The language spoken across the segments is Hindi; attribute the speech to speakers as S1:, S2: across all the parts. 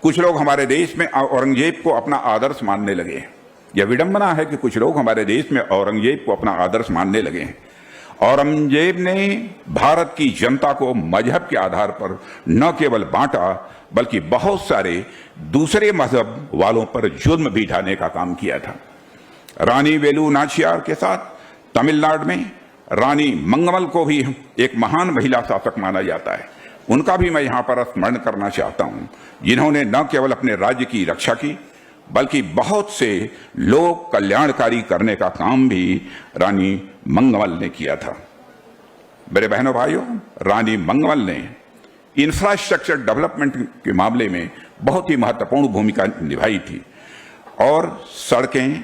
S1: कुछ लोग हमारे देश में औरंगजेब को अपना आदर्श मानने लगे। यह विडंबना है कि कुछ लोग हमारे देश में औरंगजेब को अपना आदर्श मानने लगे हैं। औरंगजेब ने भारत की जनता को मजहब के आधार पर न केवल बांटा, बल्कि बहुत सारे दूसरे मजहब वालों पर जुल्म भी ढाने का काम किया था। रानी वेलु नाचियार के साथ तमिलनाडु में रानी मंगमल को भी एक महान महिला शासक माना जाता है। उनका भी मैं यहां पर स्मरण करना चाहता हूं, जिन्होंने न केवल अपने राज्य की रक्षा की, बल्कि बहुत से लोक कल्याणकारी करने का काम भी रानी मंगमल ने किया था। मेरे बहनों भाइयों, रानी मंगमल ने इंफ्रास्ट्रक्चर डेवलपमेंट के मामले में बहुत ही महत्वपूर्ण भूमिका निभाई थी और सड़कें,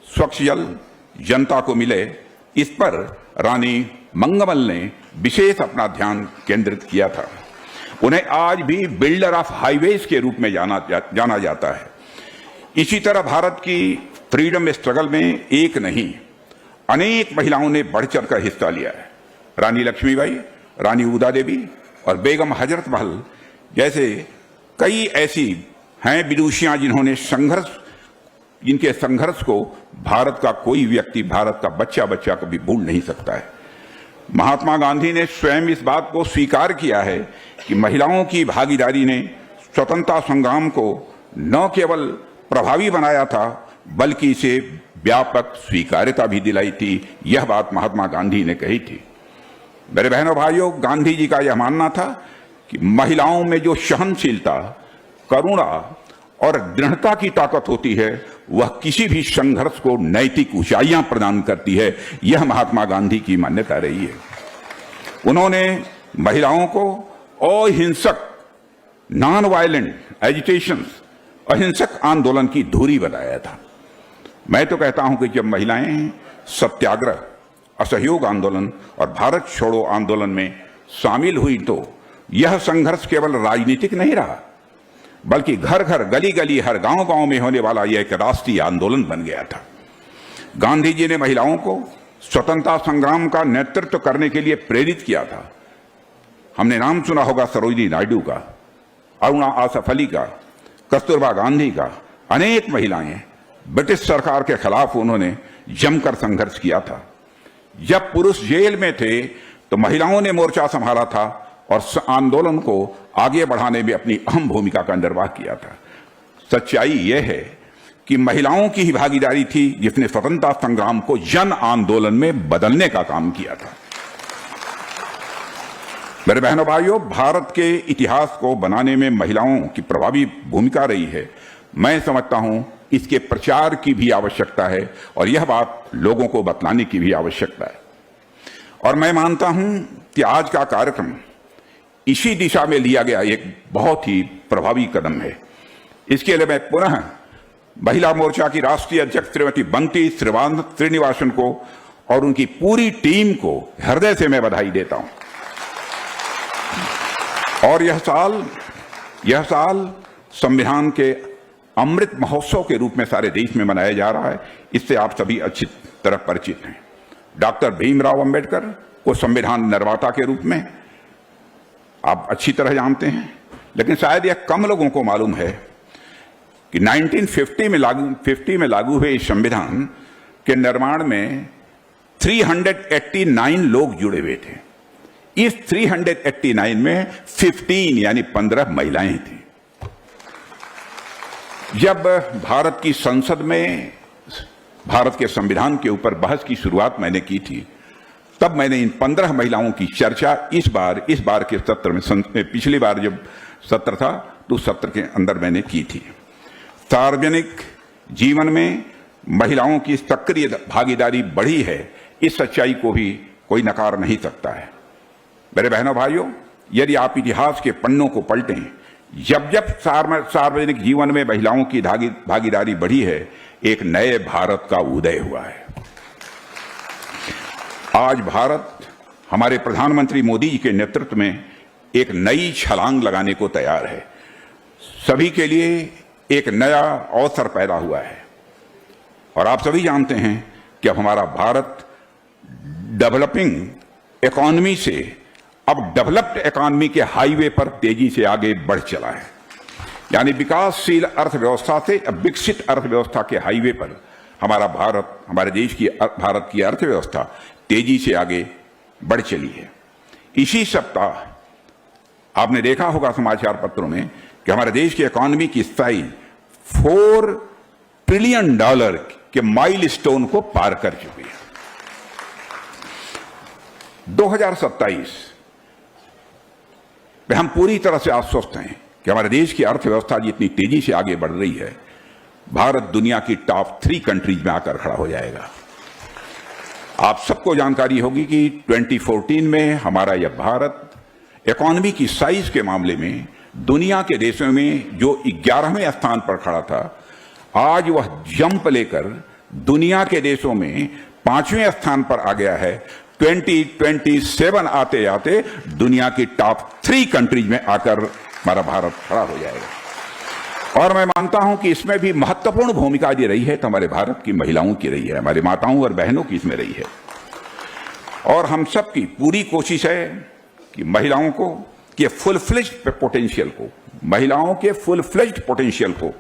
S1: स्वच्छ जल जनता को मिले, इस पर रानी मंगमल ने विशेष अपना ध्यान केंद्रित किया था। उन्हें आज भी बिल्डर ऑफ हाईवेज के रूप में जाना जाता है। इसी तरह भारत की फ्रीडम स्ट्रगल में एक नहीं, अनेक महिलाओं ने बढ़ चढ़कर हिस्सा लिया है। रानी लक्ष्मीबाई, रानी उदा देवी और बेगम हजरत महल जैसे कई ऐसी हैं विदुषियां जिनके संघर्ष को भारत का कोई व्यक्ति, भारत का बच्चा कभी भूल नहीं सकता है। महात्मा गांधी ने स्वयं इस बात को स्वीकार किया है कि महिलाओं की भागीदारी ने स्वतंत्रता संग्राम को न केवल प्रभावी बनाया था, बल्कि इसे व्यापक स्वीकार्यता भी दिलाई थी। यह बात महात्मा गांधी ने कही थी। मेरे बहनों भाइयों, गांधी जी का यह मानना था कि महिलाओं में जो सहनशीलता, करुणा और दृढ़ता की ताकत होती है, वह किसी भी संघर्ष को नैतिक ऊंचाइयां प्रदान करती है। यह महात्मा गांधी की मान्यता रही है। उन्होंने महिलाओं को अहिंसक, नॉन वायलेंट एजिटेशन, अहिंसक आंदोलन की धुरी बनाया था। मैं तो कहता हूं कि जब महिलाएं सत्याग्रह, असहयोग आंदोलन और भारत छोड़ो आंदोलन में शामिल हुई, तो यह संघर्ष केवल राजनीतिक नहीं रहा, बल्कि घर घर, गली गली, हर गांव गांव में होने वाला यह एक राष्ट्रीय आंदोलन बन गया था। गांधी जी ने महिलाओं को स्वतंत्रता संग्राम का नेतृत्व करने के लिए प्रेरित किया था। हमने नाम सुना होगा सरोजिनी नायडू का, अरुणा आसफ अली का, कस्तूरबा गांधी का। अनेक महिलाएं ब्रिटिश सरकार के खिलाफ उन्होंने जमकर संघर्ष किया था। जब पुरुष जेल में थे तो महिलाओं ने मोर्चा संभाला था और आंदोलन को आगे बढ़ाने में अपनी अहम भूमिका का निर्वाह किया था। सच्चाई यह है कि महिलाओं की ही भागीदारी थी जिसने स्वतंत्रता संग्राम को जन आंदोलन में बदलने का काम किया था। मेरे बहनों भाइयों, भारत के इतिहास को बनाने में महिलाओं की प्रभावी भूमिका रही है। मैं समझता हूं इसके प्रचार की भी आवश्यकता है और यह बात लोगों को बतलाने की भी आवश्यकता है। और मैं मानता हूं कि आज का कार्यक्रम इसी दिशा में लिया गया एक बहुत ही प्रभावी कदम है। इसके लिए मैं पुनः महिला मोर्चा की राष्ट्रीय अध्यक्ष श्रीमती बंटी श्रीनिवासन को और उनकी पूरी टीम को हृदय से मैं बधाई देता हूं। और यह साल संविधान के अमृत महोत्सव के रूप में सारे देश में मनाया जा रहा है। इससे आप सभी अच्छी तरह परिचित हैं। डॉक्टर भीमराव अंबेडकर को संविधान निर्माता के रूप में आप अच्छी तरह जानते हैं, लेकिन शायद यह कम लोगों को मालूम है कि 1950 में लागू हुए इस संविधान के निर्माण में 389 लोग जुड़े हुए थे। इस 389 में 15 यानी 15 महिलाएं थी। जब भारत की संसद में भारत के संविधान के ऊपर बहस की शुरुआत मैंने की थी, तब मैंने इन 15 महिलाओं की चर्चा इस बार के सत्र में, पिछली बार जब सत्र था तो उस सत्र के अंदर मैंने की थी। सार्वजनिक जीवन में महिलाओं की सक्रिय भागीदारी बढ़ी है, इस सच्चाई को भी कोई नकार नहीं सकता है। मेरे बहनों भाइयों, यदि आप इतिहास के पन्नों को पलटें, जब सार्वजनिक जीवन में महिलाओं की भागीदारी बढ़ी है, एक नए भारत का उदय हुआ है। आज भारत हमारे प्रधानमंत्री मोदी जी के नेतृत्व में एक नई छलांग लगाने को तैयार है। सभी के लिए एक नया अवसर पैदा हुआ है और आप सभी जानते हैं कि अब हमारा भारत डेवलपिंग इकोनॉमी से अब डेवलप्ड इकोनॉमी के हाईवे पर तेजी से आगे बढ़ चला है। यानी विकासशील अर्थव्यवस्था से विकसित अर्थव्यवस्था के हाईवे पर हमारा भारत, हमारे देश की भारत की अर्थव्यवस्था तेजी से आगे बढ़ चली है। इसी सप्ताह आपने देखा होगा समाचार पत्रों में कि हमारे देश की इकोनॉमी की साइज $4 ट्रिलियन के माइलस्टोन को पार कर चुकी है। 2027 में हम पूरी तरह से आश्वस्त हैं कि हमारे देश की अर्थव्यवस्था जितनी तेजी से आगे बढ़ रही है, भारत दुनिया की टॉप 3 कंट्रीज में आकर खड़ा हो जाएगा। आप सबको जानकारी होगी कि 2014 में हमारा यह भारत इकोनॉमी की साइज के मामले में दुनिया के देशों में जो 11वें स्थान पर खड़ा था, आज वह जंप लेकर दुनिया के देशों में 5वें स्थान पर आ गया है। 2027 आते आते दुनिया की टॉप 3 कंट्रीज में आकर हमारा भारत खड़ा हो जाएगा। और मैं मानता हूं कि इसमें भी महत्वपूर्ण भूमिका जो रही है तो हमारे भारत की महिलाओं की रही है, हमारी माताओं और बहनों की इसमें रही है। और हम सबकी पूरी कोशिश है कि महिलाओं को के फुल फ्लेज्ड पोटेंशियल को, महिलाओं के फुल फ्लेज्ड पोटेंशियल को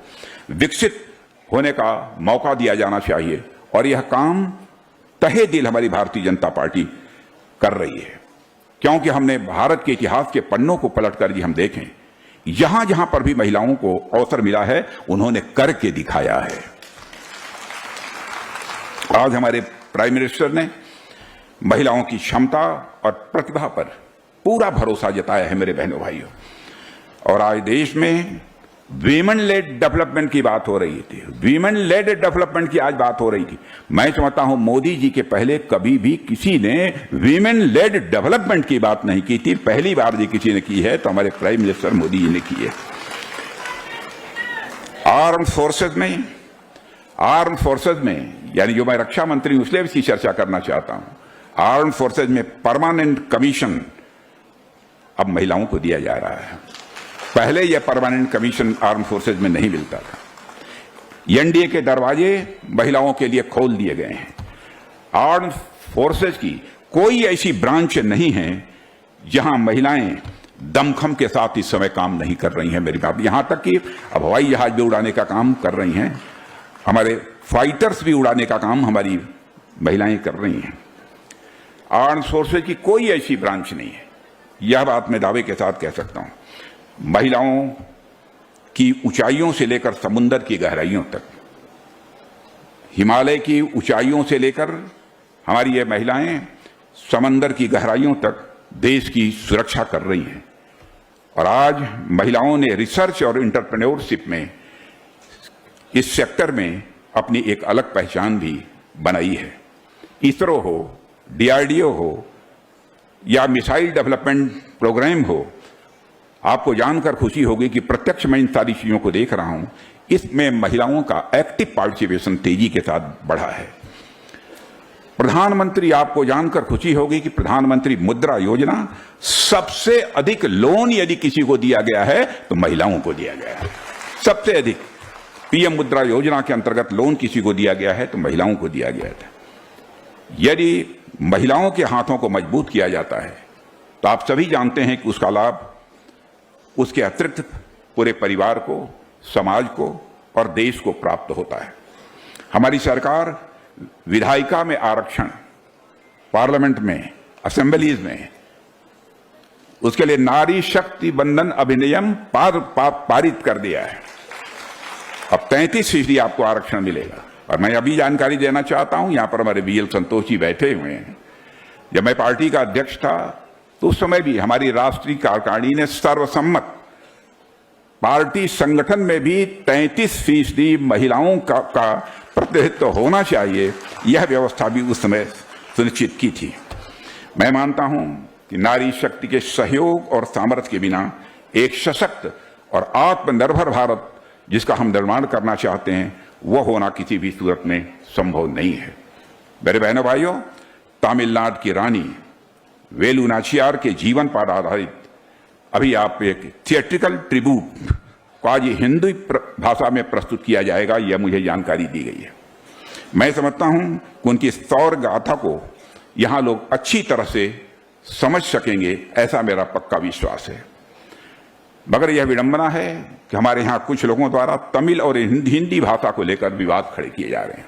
S1: विकसित होने का मौका दिया जाना चाहिए। और यह काम तहे दिल हमारी भारतीय जनता पार्टी कर रही है, क्योंकि हमने भारत के इतिहास के पन्नों को पलटकर भी हम देखें, जहां जहां पर भी महिलाओं को अवसर मिला है उन्होंने करके दिखाया है। आज हमारे प्राइम मिनिस्टर ने महिलाओं की क्षमता और प्रतिभा पर पूरा भरोसा जताया है मेरे बहनों भाइयों। और आज देश में वीमेन लेड डेवलपमेंट की बात हो रही थी, वीमेन लेड डेवलपमेंट की आज बात हो रही थी। मैं समझता हूं मोदी जी के पहले कभी भी किसी ने वीमेन लेड डेवलपमेंट की बात नहीं की थी। पहली बार जी किसी ने की है तो हमारे प्राइम मिनिस्टर मोदी जी ने की है। आर्म फोर्सेज में यानी जो मैं रक्षा मंत्री हूं इसलिए इसकी चर्चा करना चाहता हूं। आर्म फोर्सेज में परमानेंट कमीशन अब महिलाओं को दिया जा रहा है। पहले यह परमानेंट कमीशन आर्म फोर्सेज में नहीं मिलता था। एनडीए के दरवाजे महिलाओं के लिए खोल दिए गए हैं। आर्म फोर्सेज की कोई ऐसी ब्रांच नहीं है जहां महिलाएं दमखम के साथ इस समय काम नहीं कर रही हैं। मेरी बात यहां तक कि अब हवाई जहाज भी उड़ाने का काम कर रही हैं, हमारे फाइटर्स भी उड़ाने का काम हमारी महिलाएं कर रही हैं। आर्म फोर्सेज की कोई ऐसी ब्रांच नहीं है, यह बात मैं दावे के साथ कह सकता हूं। महिलाओं की ऊंचाइयों से लेकर समुद्र की गहराइयों तक, हिमालय की ऊंचाइयों से लेकर हमारी ये महिलाएं समंदर की गहराइयों तक देश की सुरक्षा कर रही हैं। और आज महिलाओं ने रिसर्च और एंटरप्रेन्योरशिप में इस सेक्टर में अपनी एक अलग पहचान भी बनाई है। इसरो हो, डीआरडीओ हो या मिसाइल डेवलपमेंट प्रोग्राम हो, आपको जानकर खुशी होगी कि प्रत्यक्ष मैं इन सारी चीजों को देख रहा हूं, इसमें महिलाओं का एक्टिव पार्टिसिपेशन तेजी के साथ बढ़ा है। प्रधानमंत्री, आपको जानकर खुशी होगी कि प्रधानमंत्री मुद्रा योजना सबसे अधिक लोन यदि किसी को दिया गया है तो महिलाओं को दिया गया है। सबसे अधिक पीएम मुद्रा योजना के अंतर्गत लोन किसी को दिया गया है तो महिलाओं को दिया गया था। यदि महिलाओं के हाथों को मजबूत किया जाता है तो आप सभी जानते हैं कि उसका लाभ उसके अतिरिक्त पूरे परिवार को, समाज को और देश को प्राप्त होता है। हमारी सरकार विधायिका में आरक्षण, पार्लियामेंट में, असेंबलीज में, उसके लिए नारी शक्ति बंधन अधिनियम पारित कर दिया है। अब 33% आपको आरक्षण मिलेगा। और मैं अभी जानकारी देना चाहता हूं, यहां पर हमारे बीएल संतोष जी बैठे हुए हैं। जब मैं पार्टी का अध्यक्ष था तो उस समय भी हमारी राष्ट्रीय कार्यकारिणी ने सर्वसम्मत पार्टी संगठन में भी 33% महिलाओं का प्रतिनिधित्व होना चाहिए, यह व्यवस्था भी उस समय सुनिश्चित की थी। मैं मानता हूं कि नारी शक्ति के सहयोग और सामर्थ्य के बिना एक सशक्त और आत्मनिर्भर भारत जिसका हम निर्माण करना चाहते हैं वह होना किसी भी सूरत में संभव नहीं है। मेरे बहनों भाइयों, तमिलनाडु की रानी वेलु नाचियार के जीवन पर आधारित अभी आप एक थिएट्रिकल ट्रिब्यूट को आज हिंदी भाषा में प्रस्तुत किया जाएगा, यह मुझे जानकारी दी गई है। मैं समझता हूं कि उनकी सौर गाथा को यहां लोग अच्छी तरह से समझ सकेंगे, ऐसा मेरा पक्का विश्वास है। मगर यह विडंबना है कि हमारे यहां कुछ लोगों द्वारा तमिल और हिंदी भाषा को लेकर विवाद खड़े किए जा रहे हैं,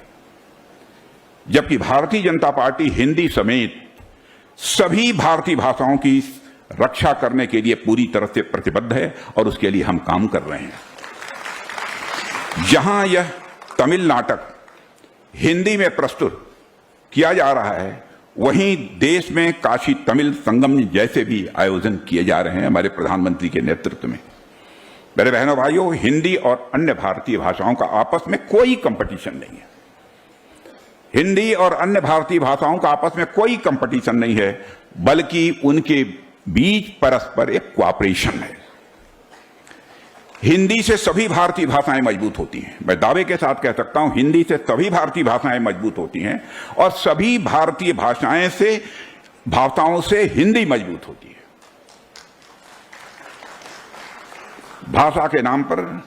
S1: जबकि भारतीय जनता पार्टी हिंदी समेत सभी भारतीय भाषाओं की रक्षा करने के लिए पूरी तरह से प्रतिबद्ध है और उसके लिए हम काम कर रहे हैं। जहां यह तमिल नाटक हिंदी में प्रस्तुत किया जा रहा है, वहीं देश में काशी तमिल संगम जैसे भी आयोजन किए जा रहे हैं हमारे प्रधानमंत्री के नेतृत्व में। मेरे बहनों भाइयों, हिंदी और अन्य भारतीय भाषाओं का आपस में कोई कंपटीशन नहीं है। हिंदी और अन्य भारतीय भाषाओं का आपस में कोई कंपटीशन नहीं है, बल्कि उनके बीच परस्पर एक कोऑपरेशन है। हिंदी से सभी भारतीय भाषाएं मजबूत होती हैं। मैं दावे के साथ कह सकता हूं, हिंदी से सभी भारतीय भाषाएं मजबूत होती हैं और सभी भारतीय भाषाओं से हिंदी मजबूत होती है। भाषा के नाम पर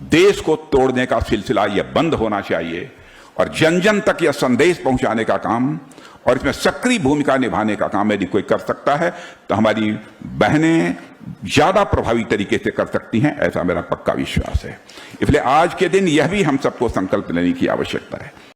S1: देश को तोड़ने का सिलसिला यह बंद होना चाहिए और जन जन तक यह संदेश पहुंचाने का काम और इसमें सक्रिय भूमिका निभाने का काम यदि कोई कर सकता है तो हमारी बहनें ज्यादा प्रभावी तरीके से कर सकती हैं, ऐसा मेरा पक्का विश्वास है। इसलिए आज के दिन यह भी हम सबको संकल्प लेने की आवश्यकता है।